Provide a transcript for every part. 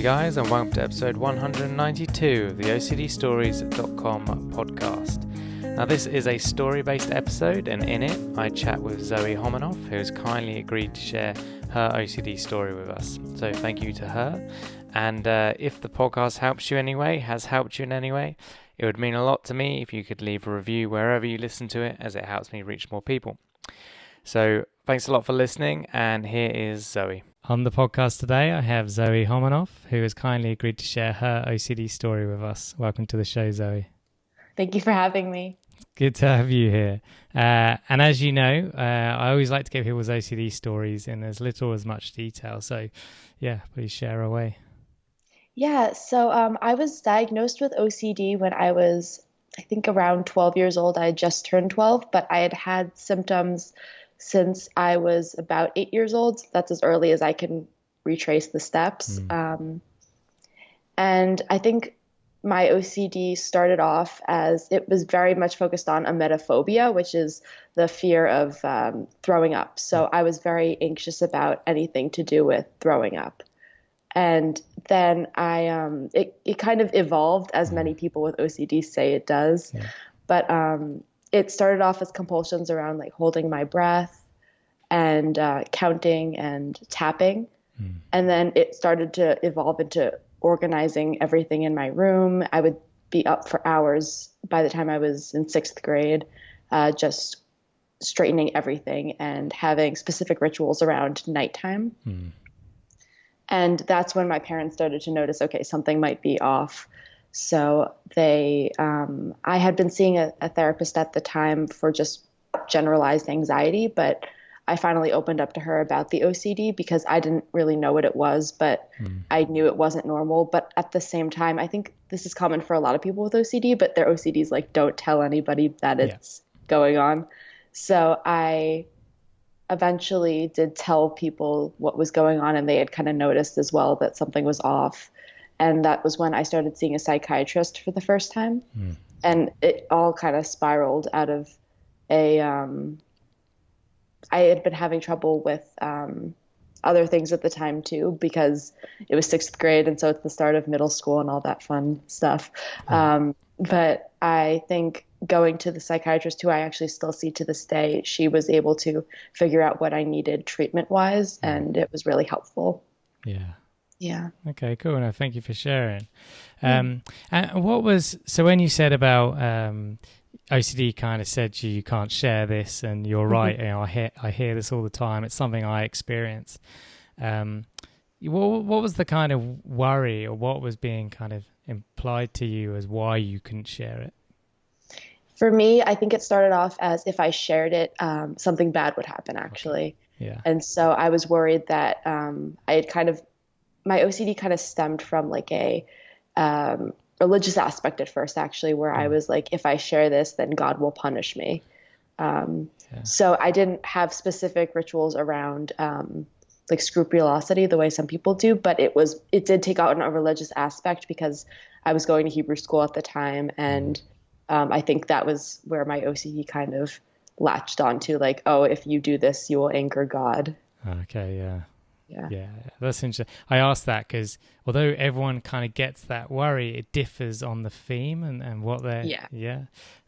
guys, and welcome to episode 192 of the OCDstories.com podcast. Now, this is a story-based episode, and in it, I chat with Zoe Homonoff, who has kindly agreed to share her OCD story with us. So thank you to her. And if the podcast helps you anyway, has helped you in any way, it would mean a lot to me if you could leave a review wherever you listen to it, as it helps me reach more people. So thanks a lot for listening, and here is Zoe. On the podcast today, I have Zoe Homonoff, who has kindly agreed to share her OCD story with us. Welcome to the show, Zoe. Thank you for having me. Good to have you here. And as you know, I always like to give people's OCD stories in as little or as much detail. So, yeah, please share away. Yeah, so I was diagnosed with OCD when I was, I think, around 12 years old. I had just turned 12, but I had had symptoms since I was about 8 years old. That's as early as I can retrace the steps. And I think my OCD started off as it was very much focused on emetophobia, which is the fear of throwing up. So I was very anxious about anything to do with throwing up. And then it kind of evolved, as many people with OCD say it does. Yeah. But it started off as compulsions around like holding my breath and counting and tapping. And then it started to evolve into organizing everything in my room. I would be up for hours by the time I was in 6th grade, just straightening everything and having specific rituals around nighttime. And that's when my parents started to notice, okay, something might be off. So I had been seeing a therapist at the time for just generalized anxiety, but I finally opened up to her about the OCD because I didn't really know what it was, but I knew it wasn't normal. But at the same time, I think this is common for a lot of people with OCD, but their OCD is like, don't tell anybody that it's going on. So I eventually did tell people what was going on, and they had kind of noticed as well that something was off. And that was when I started seeing a psychiatrist for the first time. And it all kind of spiraled out of I had been having trouble with other things at the time too, because it was 6th grade. And so it's the start of middle school and all that fun stuff. But I think going to the psychiatrist, who I actually still see to this day, she was able to figure out what I needed treatment wise. And it was really helpful. Yeah. Okay, cool. No, thank you for sharing. And so when you said about OCD kind of said to you, you can't share this, and you're right. You know, I hear this all the time. It's something I experience. What was the kind of worry, or what was being kind of implied to you as why you couldn't share it? For me, I think it started off as if I shared it, something bad would happen, actually. Okay. Yeah. And so I was worried that my OCD kind of stemmed from like a religious aspect at first, actually, where I was like, if I share this, then God will punish me. So I didn't have specific rituals around like scrupulosity the way some people do, but it did take out a religious aspect because I was going to Hebrew school at the time. And I think that was where my OCD kind of latched onto, like, oh, if you do this, you will anger God. Okay, yeah. Yeah, that's interesting. I asked that because although everyone kind of gets that worry, it differs on the theme and what they're...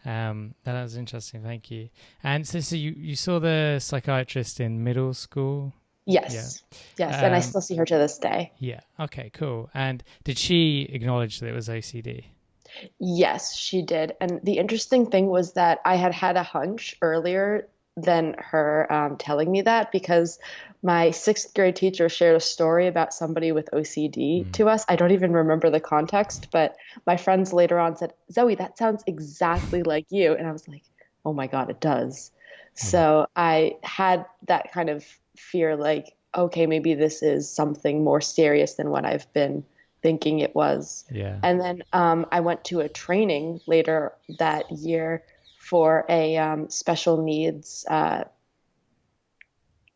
That was interesting. Thank you. And so you saw the psychiatrist in middle school? Yes. And I still see her to this day. Yeah. Okay, cool. And did she acknowledge that it was OCD? Yes, she did. And the interesting thing was that I had a hunch earlier than her telling me that, because my 6th grade teacher shared a story about somebody with OCD to us. I don't even remember the context, but my friends later on said, Zoe, that sounds exactly like you. And I was like, oh my God, it does. So I had that kind of fear, like, okay, maybe this is something more serious than what I've been thinking it was. Yeah. And then I went to a training later that year for a special needs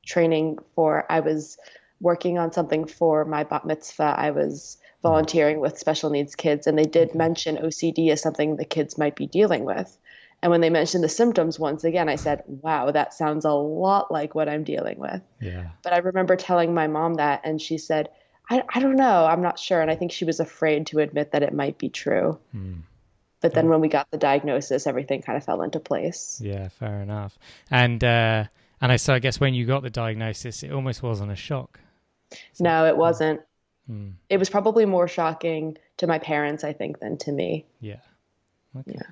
training I was working on something for my bat mitzvah. I was volunteering with special needs kids, and they did mention OCD as something the kids might be dealing with. And when they mentioned the symptoms, once again, I said, wow, that sounds a lot like what I'm dealing with. Yeah. But I remember telling my mom that, and she said, I don't know. I'm not sure. And I think she was afraid to admit that it might be true. But then when we got the diagnosis, everything kind of fell into place. Yeah, fair enough. And so I guess when you got the diagnosis, it almost wasn't a shock. No, it wasn't. It was probably more shocking to my parents, I think, than to me. Yeah. Okay. Yeah.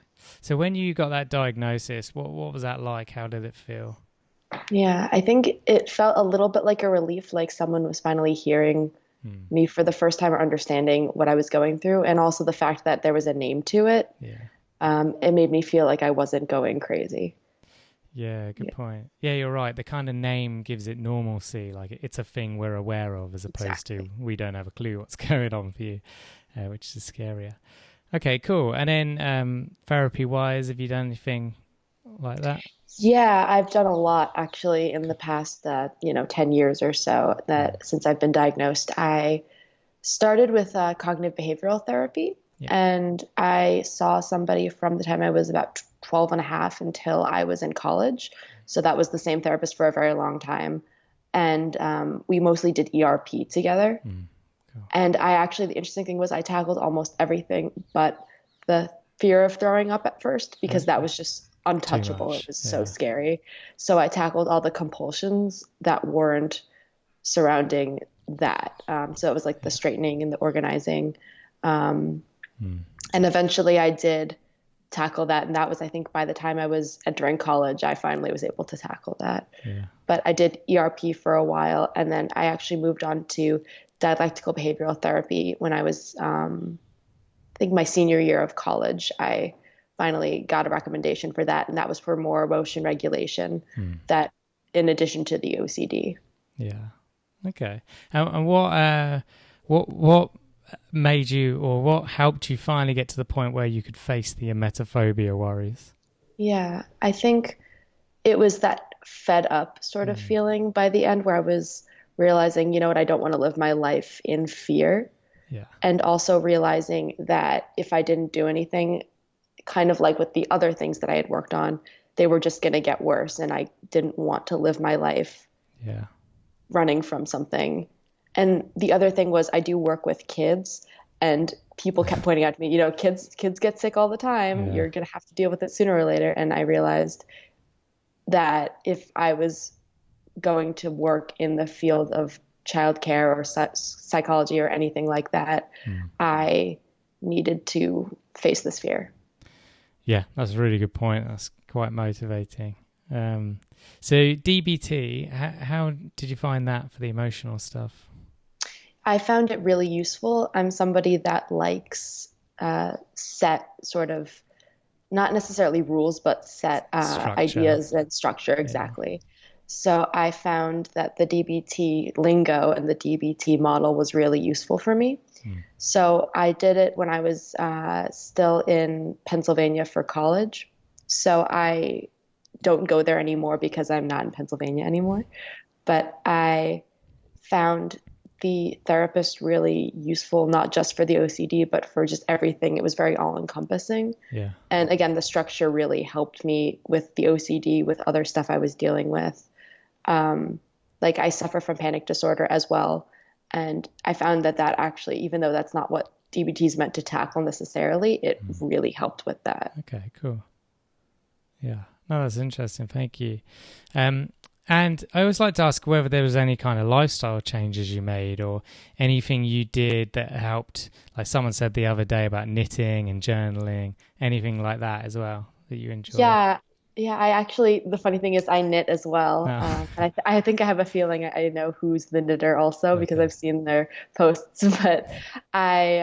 So when you got that diagnosis, what was that like? How did it feel? Yeah, I think it felt a little bit like a relief, like someone was finally hearing me for the first time or understanding what I was going through. And also the fact that there was a name to it. Yeah. It made me feel like I wasn't going crazy. Yeah, good point. Yeah, you're right. The kind of name gives it normalcy. Like it's a thing we're aware of as opposed to we don't have a clue what's going on for you, which is scarier. Okay, cool. And then therapy-wise, have you done anything like that? Yeah, I've done a lot actually in the past, 10 years or so that since I've been diagnosed. I started with cognitive behavioral therapy, and I saw somebody from the time I was about 12 and a half until I was in college. So that was the same therapist for a very long time. And we mostly did ERP together. Cool. And the interesting thing was I tackled almost everything but the fear of throwing up at first, because that was just untouchable. It was so scary. So I tackled all the compulsions that weren't surrounding that. So it was like the straightening and the organizing. And eventually I did tackle that. And that was, I think, by the time I was entering college, I finally was able to tackle that. Yeah. But I did ERP for a while. And then I actually moved on to dialectical behavioral therapy when I was, I think, my senior year of college. I finally got a recommendation for that. And that was for more emotion regulation, that in addition to the OCD. Yeah. Okay. And what made you, or what helped you finally get to the point where you could face the emetophobia worries? Yeah, I think it was that fed up sort of feeling by the end where I was realizing, you know what, I don't want to live my life in fear. Yeah. And also realizing that if I didn't do anything, kind of like with the other things that I had worked on, they were just going to get worse. And I didn't want to live my life running from something. And the other thing was I do work with kids, and people kept pointing out to me, kids get sick all the time. Yeah. You're going to have to deal with it sooner or later. And I realized that if I was going to work in the field of childcare or psychology or anything like that, I needed to face this fear. Yeah, that's a really good point. That's quite motivating. So DBT, how did you find that for the emotional stuff? I found it really useful. I'm somebody that likes set sort of, not necessarily rules, but set ideas and structure. Exactly. Yeah. So I found that the DBT lingo and the DBT model was really useful for me. So I did it when I was still in Pennsylvania for college. So I don't go there anymore because I'm not in Pennsylvania anymore. But I found the therapist really useful, not just for the OCD, but for just everything. It was very all-encompassing. Yeah. And again, the structure really helped me with the OCD, with other stuff I was dealing with. Like I suffer from panic disorder as well. And I found that actually, even though that's not what DBT is meant to tackle necessarily, it really helped with that. Okay, cool. Yeah, no, that's interesting. Thank you. And I always like to ask whether there was any kind of lifestyle changes you made or anything you did that helped. Like someone said the other day about knitting and journaling, anything like that as well that you enjoy. Yeah. I actually, the funny thing is I knit as well. Oh. And I think I have a feeling I know who's the knitter also because I've seen their posts, but I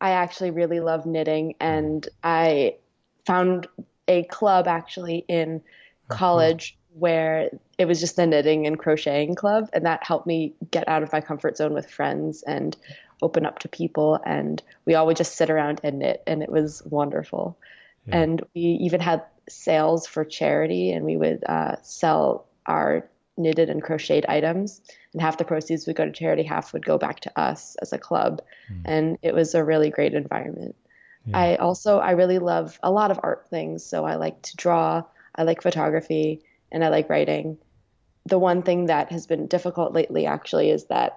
actually really love knitting, and I found a club actually in college where it was just a knitting and crocheting club, and that helped me get out of my comfort zone with friends and open up to people, and we all would just sit around and knit, and it was wonderful. Yeah. And we even had sales for charity, and we would sell our knitted and crocheted items, and half the proceeds would go to charity, half would go back to us as a club. And it was a really great environment. Yeah. I really love a lot of art things. So I like to draw, I like photography, and I like writing. The one thing that has been difficult lately actually is that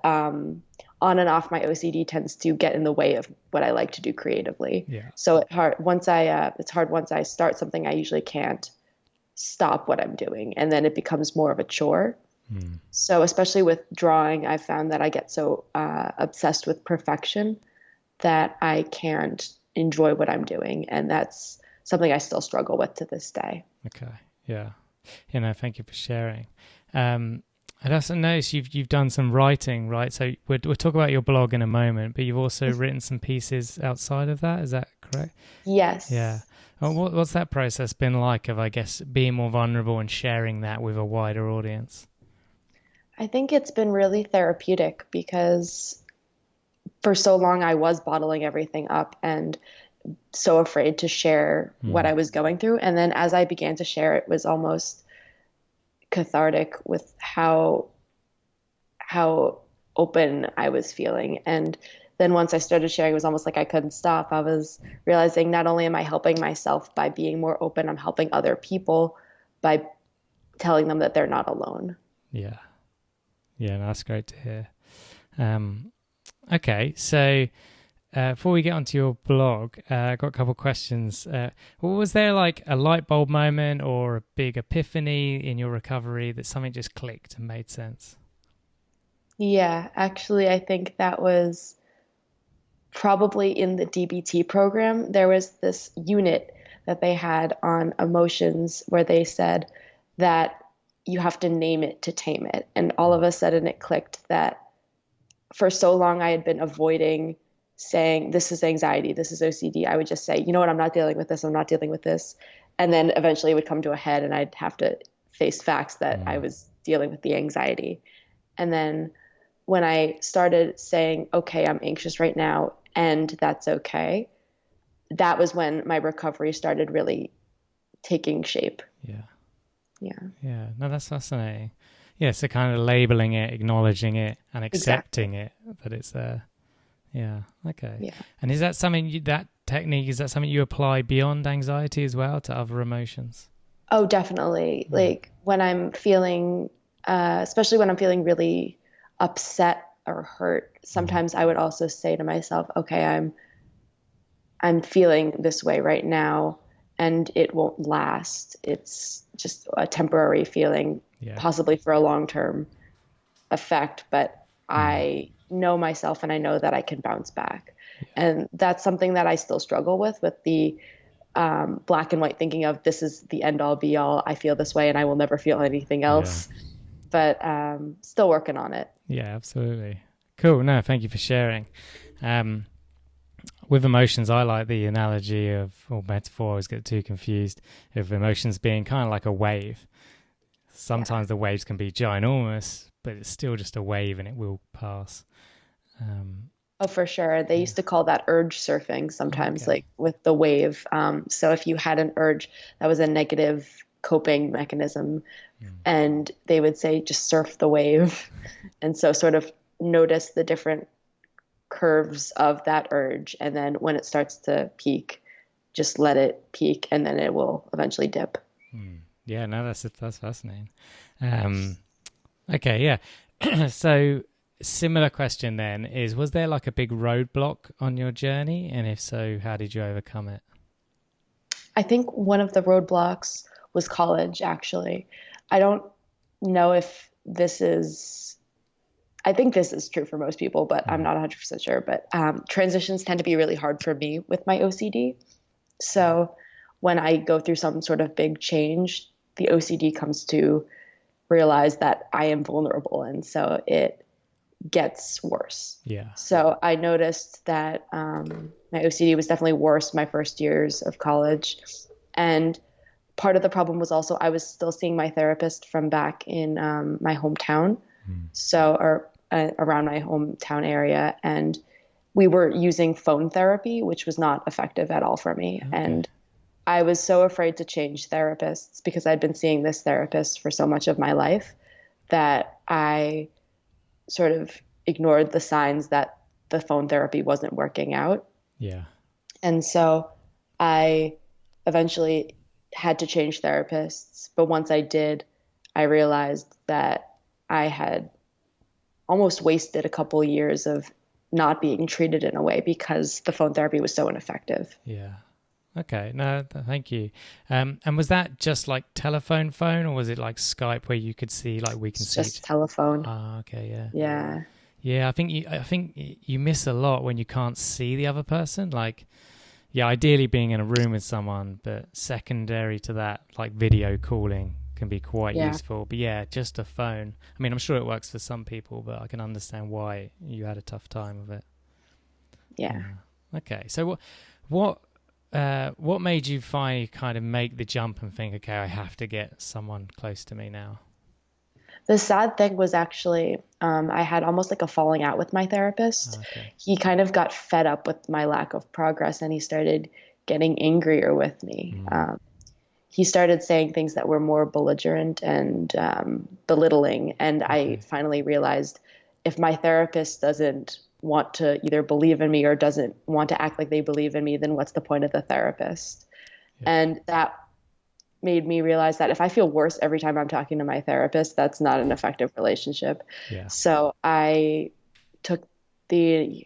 on and off, my OCD tends to get in the way of what I like to do creatively. Yeah. So it's hard once I start something, I usually can't stop what I'm doing, and then it becomes more of a chore. So especially with drawing, I've found that I get so obsessed with perfection that I can't enjoy what I'm doing, and that's something I still struggle with to this day. Okay. Yeah. Thank you for sharing. I'd also noticed you've done some writing, right? So we'll talk about your blog in a moment, but you've also written some pieces outside of that. Is that correct? Yes. Yeah. Well, what's that process been like of, I guess, being more vulnerable and sharing that with a wider audience? I think it's been really therapeutic because for so long I was bottling everything up and so afraid to share what I was going through. And then as I began to share, it was almost cathartic with how open I was feeling. And then once I started sharing, it was almost like I couldn't stop. I was realizing not only am I helping myself by being more open, I'm helping other people by telling them that they're not alone. Yeah. Yeah, that's great to hear. Okay, so before we get onto your blog, I got a couple of questions. Was there like a light bulb moment or a big epiphany in your recovery that something just clicked and made sense? Yeah, actually, I think that was probably in the DBT program. There was this unit that they had on emotions where they said that you have to name it to tame it. And all of a sudden it clicked that for so long I had been avoiding saying, this is anxiety, this is OCD. I would just say, you know what, I'm not dealing with this, I'm not dealing with this. And then eventually it would come to a head and I'd have to face facts that I was dealing with the anxiety. And then when I started saying, okay, I'm anxious right now, and that's okay, that was when my recovery started really taking shape. Yeah. Yeah. Yeah. No, that's fascinating. Yeah, so kind of labeling it, acknowledging it, and accepting it, that it's there. Yeah. Okay. Yeah. And is that something, that technique, is that something you apply beyond anxiety as well to other emotions? Oh, definitely. Like when I'm feeling, especially when I'm feeling really upset or hurt, sometimes I would also say to myself, okay, I'm feeling this way right now and it won't last. It's just a temporary feeling, possibly for a long-term effect, but I know myself and I know that I can bounce back. And that's something that I still struggle with the black and white thinking of this is the end all be all. I feel this way and I will never feel anything else, but still working on it. Yeah, absolutely. Cool. No, thank you for sharing. With emotions, I like the analogy of, or metaphor, I always get too confused, of emotions being kind of like a wave. Sometimes the waves can be ginormous, but it's still just a wave and it will pass. Oh, for sure. They used to call that urge surfing sometimes, like with the wave. So if you had an urge that was a negative coping mechanism, and they would say, just surf the wave. And so sort of notice the different curves of that urge. And then when it starts to peak, just let it peak and then it will eventually dip. Yeah, no, that's fascinating. Okay, yeah. So similar question then is, was there like a big roadblock on your journey? And if so, how did you overcome it? I think one of the roadblocks was college, actually. I don't know if I think this is true for most people, but I'm not 100% sure. But transitions tend to be really hard for me with my OCD. So when I go through some sort of big change, the OCD comes to realize that I am vulnerable. And so it gets worse. Yeah. So I noticed that my OCD was definitely worse my first years of college. And part of the problem was also I was still seeing my therapist from back in my hometown, around my hometown area. And we were using phone therapy, which was not effective at all for me. Okay. And I was so afraid to change therapists because I'd been seeing this therapist for so much of my life that I sort of ignored the signs that the phone therapy wasn't working out. Yeah. And so I eventually had to change therapists. But once I did, I realized that I had almost wasted a couple years of not being treated in a way because the phone therapy was so ineffective. Yeah. Okay. No, thank you. And was that just like telephone phone, or was it like Skype where you could see, like we can It's see? just telephone. Ah, okay. Yeah. Yeah. Yeah. I think you miss a lot when you can't see the other person. Like, yeah, ideally being in a room with someone, but secondary to that, like video calling can be quite useful. But yeah, just a phone. I mean, I'm sure it works for some people, but I can understand why you had a tough time with it. Yeah. Okay. So what made you finally kind of make the jump and think, okay, I have to get someone close to me now? The sad thing was actually, I had almost like a falling out with my therapist. Okay. He kind of got fed up with my lack of progress and he started getting angrier with me. He started saying things that were more belligerent and belittling. And I finally realized if my therapist doesn't want to either believe in me or doesn't want to act like they believe in me, then what's the point of the therapist? Yeah. And that made me realize that if I feel worse every time I'm talking to my therapist, that's not an effective relationship. Yeah. So I took the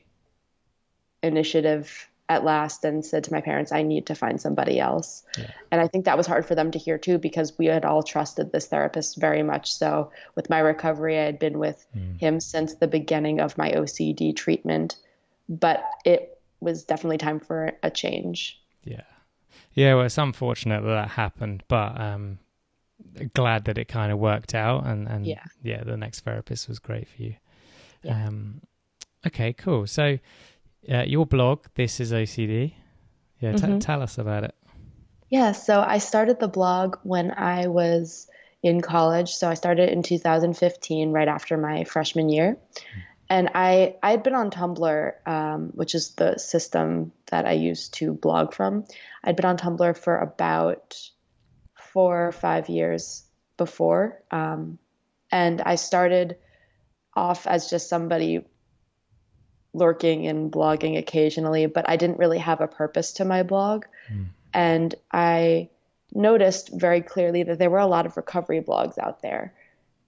initiative at last and said to my parents, I need to find somebody else. Yeah. And I think that was hard for them to hear too, because we had all trusted this therapist very much. So with my recovery, I had been with him since the beginning of my OCD treatment, but it was definitely time for a change. Yeah. Yeah, well, it's unfortunate that happened, but glad that it kind of worked out. And yeah, the next therapist was great for you. Yeah. Okay, cool. So your blog, This is OCD. Yeah, tell us about it. Yeah, so I started the blog when I was in college. So I started in 2015, right after my freshman year. And I'd been on Tumblr, which is the system that I use to blog from. I'd been on Tumblr for about 4 or 5 years before. And I started off as just somebody lurking and blogging occasionally, but I didn't really have a purpose to my blog. And I noticed very clearly that there were a lot of recovery blogs out there.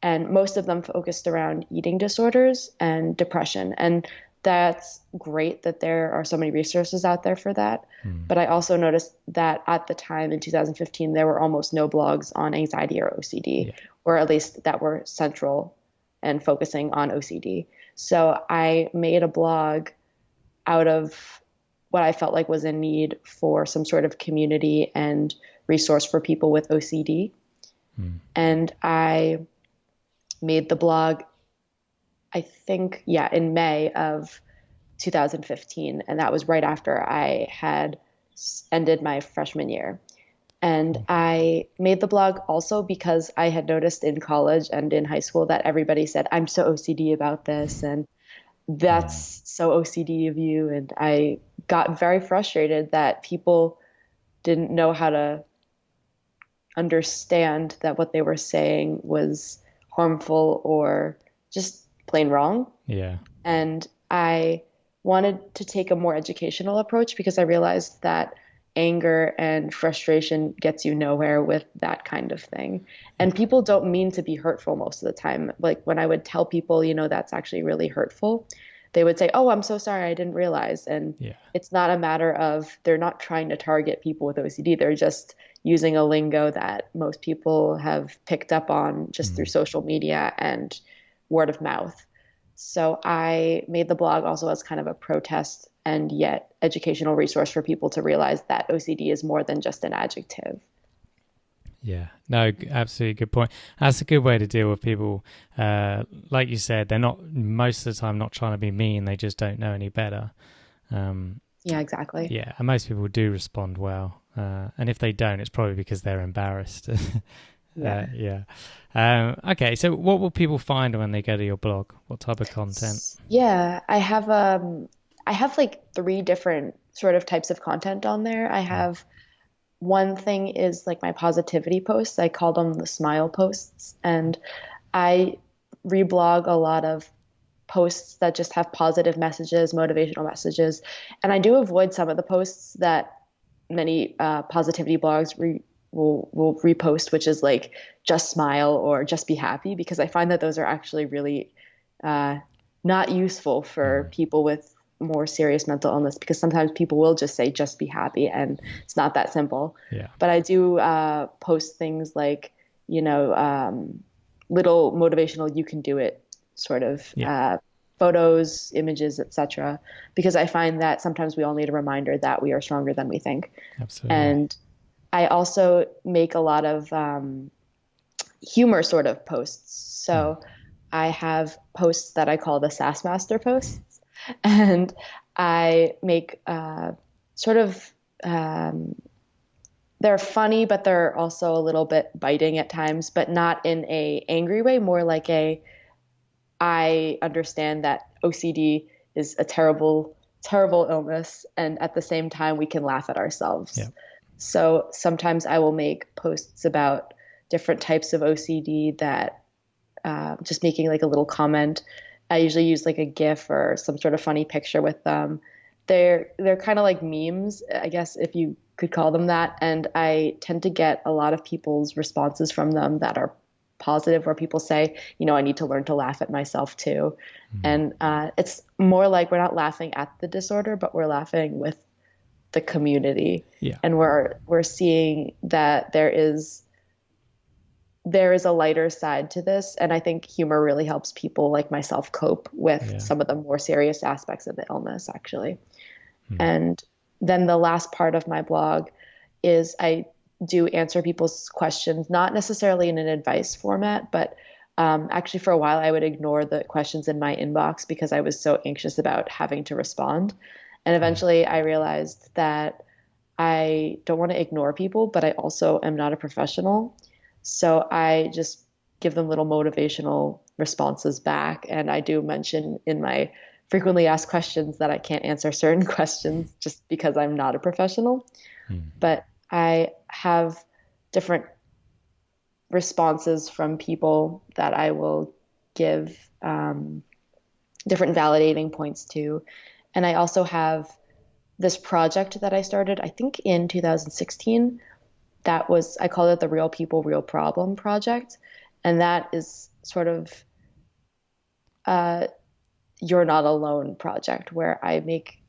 And most of them focused around eating disorders and depression. And that's great that there are so many resources out there for that. But I also noticed that at the time in 2015, there were almost no blogs on anxiety or OCD, or at least that were central and focusing on OCD. So I made a blog out of what I felt like was a need for some sort of community and resource for people with OCD. And I made the blog, I think, in May of 2015. And that was right after I had ended my freshman year. And I made the blog also because I had noticed in college and in high school that everybody said, I'm so OCD about this, and that's so OCD of you. And I got very frustrated that people didn't know how to understand that what they were saying was harmful or just plain wrong. Yeah. And I wanted to take a more educational approach because I realized that anger and frustration gets you nowhere with that kind of thing. And people don't mean to be hurtful most of the time. Like when I would tell people, that's actually really hurtful, they would say, oh, I'm so sorry, I didn't realize. And it's not a matter of, they're not trying to target people with OCD. They're just using a lingo that most people have picked up on just through social media and word of mouth. So I made the blog also as kind of a protest and yet educational resource for people to realize that OCD is more than just an adjective. Yeah, no, absolutely good point. That's a good way to deal with people. Like you said, they're not, most of the time, not trying to be mean. They just don't know any better. Yeah, exactly. Yeah, and most people do respond well. And if they don't, it's probably because they're embarrassed. Okay, so what will people find when they go to your blog? What type of content? Yeah, I have like 3 different sort of types of content on there. I have one thing is like my positivity posts. I call them the smile posts. And I reblog a lot of posts that just have positive messages, motivational messages. And I do avoid some of the posts that many positivity blogs will repost, which is like just smile or just be happy, because I find that those are actually really not useful for people with more serious mental illness, because sometimes people will just say, just be happy. And it's not that simple. Yeah. But I do post things like, little motivational, you can do it sort of photos, images, etc. Because I find that sometimes we all need a reminder that we are stronger than we think. Absolutely. And I also make a lot of humor sort of posts. So I have posts that I call the Sassmaster posts, and I make sort of they're funny, but they're also a little bit biting at times, but not in a angry way, more like I understand that OCD is a terrible, terrible illness, and at the same time we can laugh at ourselves. Yeah. So sometimes I will make posts about different types of OCD that just making like a little comment. I usually use like a GIF or some sort of funny picture with them. They're kind of like memes, I guess, if you could call them that. And I tend to get a lot of people's responses from them that are positive, where people say, I need to learn to laugh at myself too. And it's more like we're not laughing at the disorder, but we're laughing with the community. Yeah. And we're seeing that there is a lighter side to this. And I think humor really helps people like myself cope with some of the more serious aspects of the illness, actually. And then the last part of my blog is I do answer people's questions, not necessarily in an advice format, but actually for a while I would ignore the questions in my inbox because I was so anxious about having to respond. And eventually I realized that I don't want to ignore people, but I also am not a professional. So I just give them little motivational responses back. And I do mention in my frequently asked questions that I can't answer certain questions just because I'm not a professional. But I have different responses from people that I will give different validating points to. And I also have this project that I started, I think in 2016, I call it the Real People, Real Problem project. And that is sort of You're Not Alone project, where I make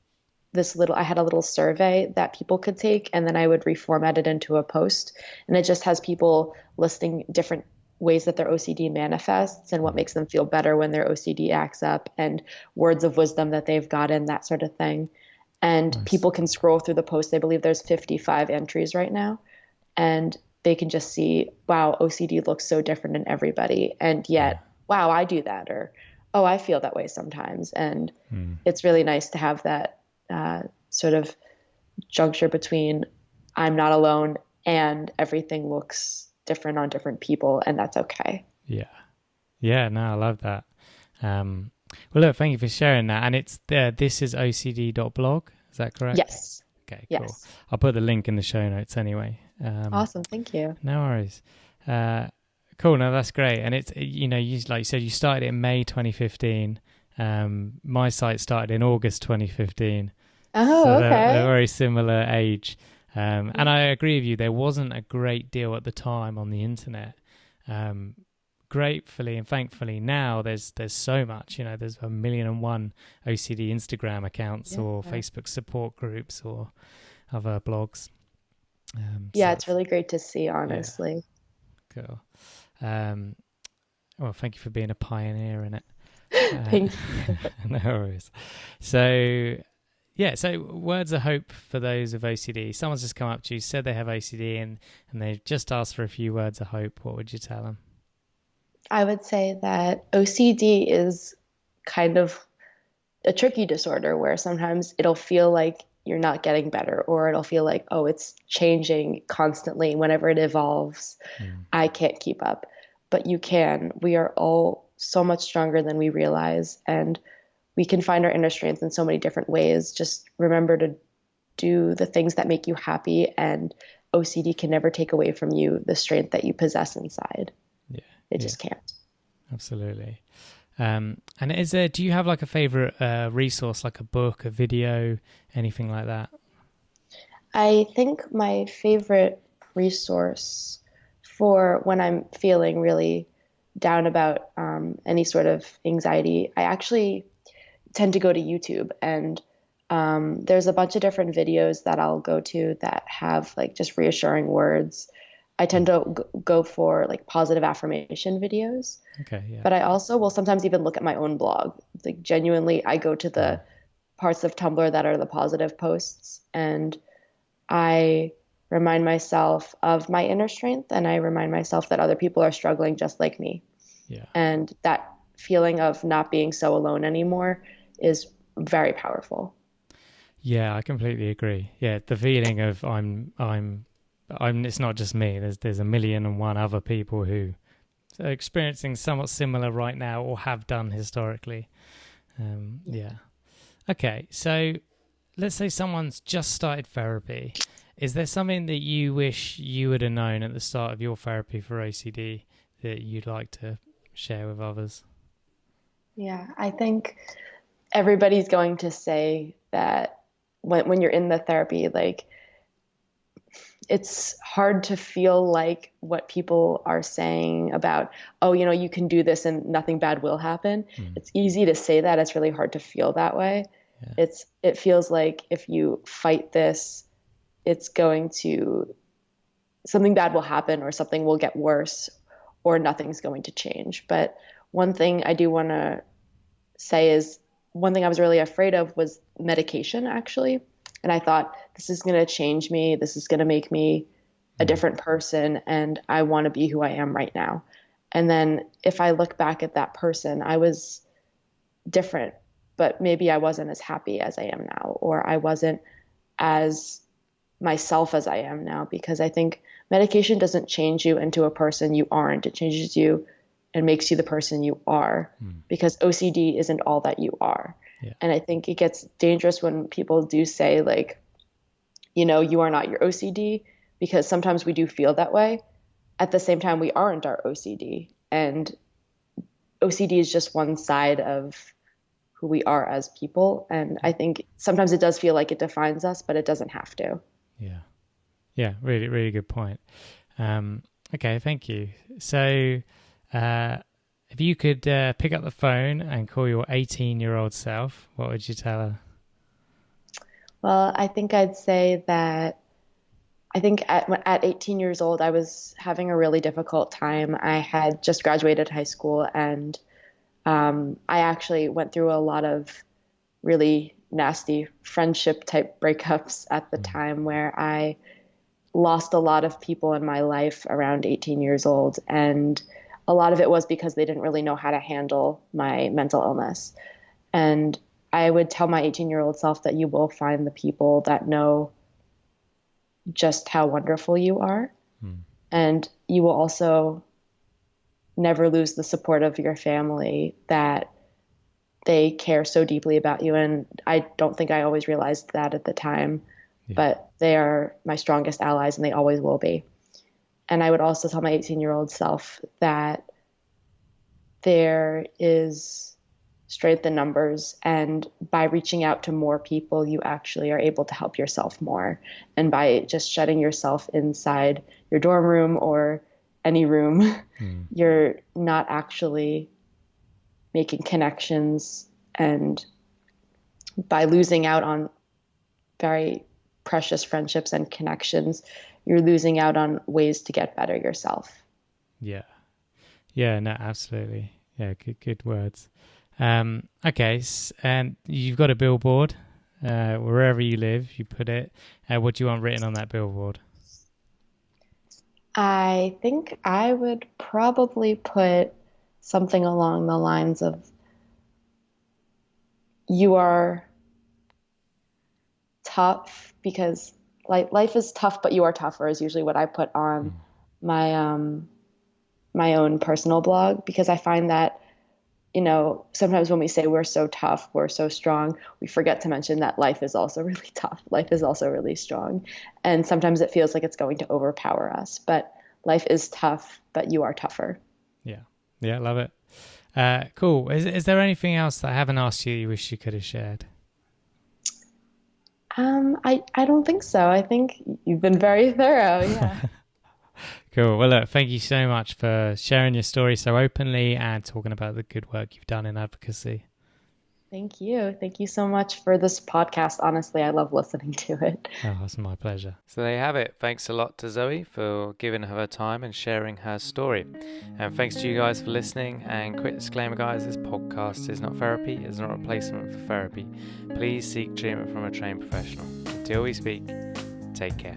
I had a little survey that people could take, and then I would reformat it into a post. And it just has people listing different ways that their OCD manifests and what makes them feel better when their OCD acts up, and words of wisdom that they've gotten, that sort of thing. And people can scroll through the post. I believe there's 55 entries right now. And they can just see, wow, OCD looks so different in everybody. And yet, wow, I do that. Or, oh, I feel that way sometimes. And it's really nice to have that sort of juncture between I'm not alone and everything looks different on different people. And that's okay. Yeah. Yeah, no, I love that. Well, look, thank you for sharing that. And it's this is ocd.blog. Is that correct? Yes. Okay, cool. Yes. I'll put the link in the show notes anyway. Awesome. Thank you. No worries. Cool. No, that's great. And it's, you like you said, you started in May 2015. My site started in August 2015. Oh, so okay. They're very similar age. And I agree with you. There wasn't a great deal at the time on the internet. Gratefully and thankfully now there's so much, there's 1,000,001 OCD Instagram accounts or Facebook support groups or other blogs. So it's really great to see, honestly. Yeah. Cool. Well, thank you for being a pioneer in it. Thank you. No worries. So words of hope for those with OCD. Someone's just come up to you, said they have OCD, and they've just asked for a few words of hope. What would you tell them? I would say that OCD is kind of a tricky disorder where sometimes it'll feel like you're not getting better, or it'll feel like, oh, it's changing constantly. Whenever it evolves, I can't keep up. But you can. We are all so much stronger than we realize, and we can find our inner strength in so many different ways. Just remember to do the things that make you happy, and OCD can never take away from you the strength that you possess inside. Yeah. It just can't. Absolutely. And do you have like a favorite resource, like a book, a video, anything like that? I think my favorite resource for when I'm feeling really down about any sort of anxiety, I actually tend to go to YouTube, and there's a bunch of different videos that I'll go to that have like just reassuring words. I tend to go for like positive affirmation videos, Okay, yeah. but I also will sometimes even look at my own blog. Like genuinely, I go to the parts of Tumblr that are the positive posts, and I remind myself of my inner strength, and I remind myself that other people are struggling just like me. Yeah. And that feeling of not being so alone anymore is very powerful. Yeah, I completely agree. Yeah, the feeling of it's not just me. There's a million and one other people who are experiencing somewhat similar right now or have done historically. Yeah. Okay, so let's say someone's just started therapy. Is there something that you wish you would have known at the start of your therapy for OCD that you'd like to share with others? Yeah, I think everybody's going to say that when you're in the therapy, like it's hard to feel like what people are saying about, oh, you can do this and nothing bad will happen. It's easy to say that. It's really hard to feel that way. Yeah. It feels like if you fight this, something bad will happen, or something will get worse, or nothing's going to change. But one thing I do want to say is, one thing I was really afraid of was medication, actually. And I thought, this is going to change me. This is going to make me a different person. And I want to be who I am right now. And then if I look back at that person, I was different, but maybe I wasn't as happy as I am now, or I wasn't as myself as I am now, because I think medication doesn't change you into a person you aren't. It changes you and makes you the person you are, because OCD isn't all that you are. Yeah. And I think it gets dangerous when people do say, like, you are not your OCD, because sometimes we do feel that way. At the same time, we aren't our OCD. And OCD is just one side of who we are as people. And I think sometimes it does feel like it defines us, but it doesn't have to. Yeah. Yeah, really, really good point. Okay, thank you. So if you could pick up the phone and call your 18-year-old self, what would you tell her? Well, I think I'd say that I think at 18 years old, I was having a really difficult time. I had just graduated high school, and I actually went through a lot of really nasty friendship type breakups at the time, where I lost a lot of people in my life around 18 years old. And a lot of it was because they didn't really know how to handle my mental illness. And I would tell my 18-year-old self that you will find the people that know just how wonderful you are. And you will also never lose the support of your family, that they care so deeply about you. And I don't think I always realized that at the time, but they are my strongest allies, and they always will be. And I would also tell my 18-year-old self that there is strength in numbers, and by reaching out to more people, you actually are able to help yourself more. And by just shutting yourself inside your dorm room or any room, you're not actually making connections. And by losing out on very precious friendships and connections, you're losing out on ways to get better yourself. Yeah. Yeah, no, absolutely. Yeah, good words. Okay, and you've got a billboard wherever you live, you put it. What do you want written on that billboard? I think I would probably put something along the lines of, you are tough because life is tough, but you are tougher, is usually what I put on my my own personal blog, because I find that sometimes when we say we're so tough, we're so strong, we forget to mention that life is also really tough. Life is also really strong. And sometimes it feels like it's going to overpower us, but life is tough, but you are tougher. Yeah. Yeah, love it. Cool. Is there anything else that I haven't asked you wish you could have shared? I don't think so. I think you've been very thorough. Yeah. Cool. Well, look, thank you so much for sharing your story so openly and talking about the good work you've done in advocacy. Thank you. Thank you so much for this podcast. Honestly, I love listening to it. Oh, it's my pleasure. So there you have it. Thanks a lot to Zoe for giving her time and sharing her story. And thanks to you guys for listening. And quick disclaimer, guys, this podcast is not therapy. It's not a replacement for therapy. Please seek treatment from a trained professional. Until we speak, take care.